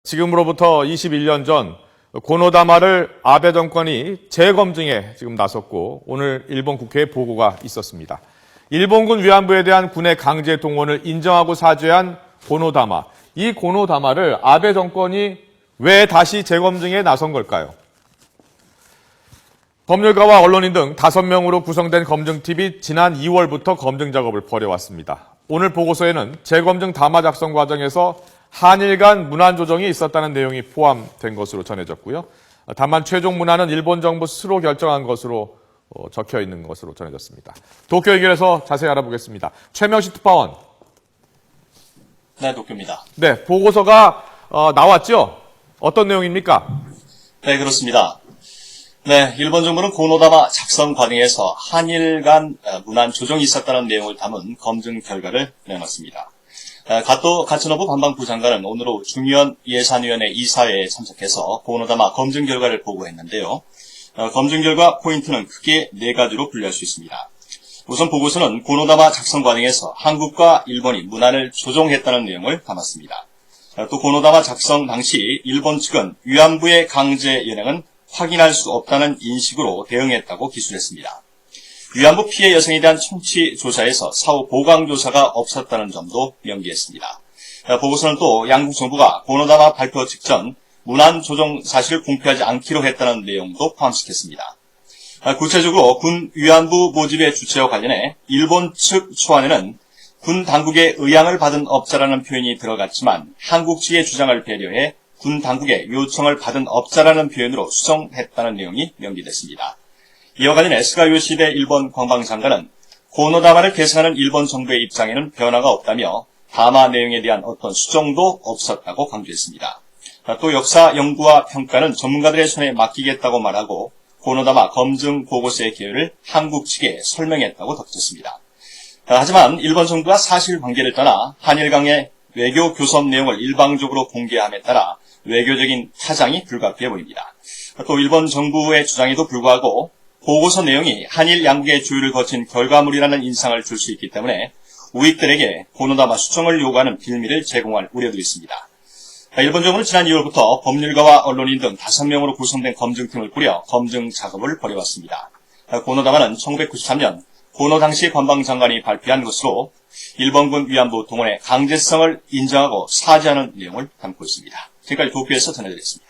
지금으로부터 21년 전 고노다마를 아베 정권이 재검증에 지금 나섰고 오늘 일본 국회에 보고가 있었습니다. 일본군 위안부에 대한 군의 강제 동원을 인정하고 사죄한 고노다마. 이 고노다마를 아베 정권이 왜 다시 재검증에 나선 걸까요? 법률가와 언론인 등 5명으로 구성된 검증팀이 지난 2월부터 검증 작업을 벌여왔습니다. 오늘 보고서에는 재검증 담화 작성 과정에서 한일 간 문안 조정이 있었다는 내용이 포함된 것으로 전해졌고요. 다만 최종 문안은 일본 정부 스스로 결정한 것으로 적혀 있는 것으로 전해졌습니다. 도쿄 의견에서 자세히 알아보겠습니다. 최명식 특파원. 네, 도쿄입니다. 네, 보고서가 나왔죠? 어떤 내용입니까? 네, 그렇습니다. 네, 일본 정부는 고노다마 작성 과정에서 한일 간 문안 조정이 있었다는 내용을 담은 검증 결과를 내놨습니다. 가토 가츠노부 반방부 장관은 오늘 중의원 예산위원회 이사회에 참석해서 고노다마 검증 결과를 보고했는데요. 검증 결과 포인트는 크게 4가지로 분류할 수 있습니다. 우선 보고서는 고노다마 작성 과정에서 한국과 일본이 문안을 조정했다는 내용을 담았습니다. 또 고노다마 작성 당시 일본 측은 위안부의 강제 연행은 확인할 수 없다는 인식으로 대응했다고 기술했습니다. 위안부 피해 여성에 대한 청취 조사에서 사후 보강 조사가 없었다는 점도 명기했습니다. 보고서는 또 양국 정부가 고노다마 발표 직전 문안 조정 사실을 공표하지 않기로 했다는 내용도 포함시켰습니다. 구체적으로 군 위안부 모집의 주체와 관련해 일본 측 초안에는 군 당국의 의향을 받은 업자라는 표현이 들어갔지만 한국 측의 주장을 배려해 군 당국의 요청을 받은 업자라는 표현으로 수정했다는 내용이 명기됐습니다. 이와 관련해 스가 요시히데 일본 관방장관은 고노다마를 개선하는 일본 정부의 입장에는 변화가 없다며 담화 내용에 대한 어떤 수정도 없었다고 강조했습니다. 또 역사 연구와 평가는 전문가들의 손에 맡기겠다고 말하고 고노다마 검증 보고서의 개요를 한국 측에 설명했다고 덧붙였습니다. 하지만 일본 정부가 사실관계를 떠나 한일 간의 외교 교섭 내용을 일방적으로 공개함에 따라 외교적인 파장이 불가피해 보입니다. 또 일본 정부의 주장에도 불구하고 보고서 내용이 한일 양국의 조율을 거친 결과물이라는 인상을 줄 수 있기 때문에 우익들에게 고노다마 수정을 요구하는 빌미를 제공할 우려도 있습니다. 일본 정부는 지난 2월부터 법률가와 언론인 등 5명으로 구성된 검증팀을 꾸려 검증 작업을 벌여왔습니다. 고노다마는 1993년 고노 당시 관방장관이 발표한 것으로 일본군 위안부 동원의 강제성을 인정하고 사죄하는 내용을 담고 있습니다. 지금까지 도쿄에서 전해드렸습니다.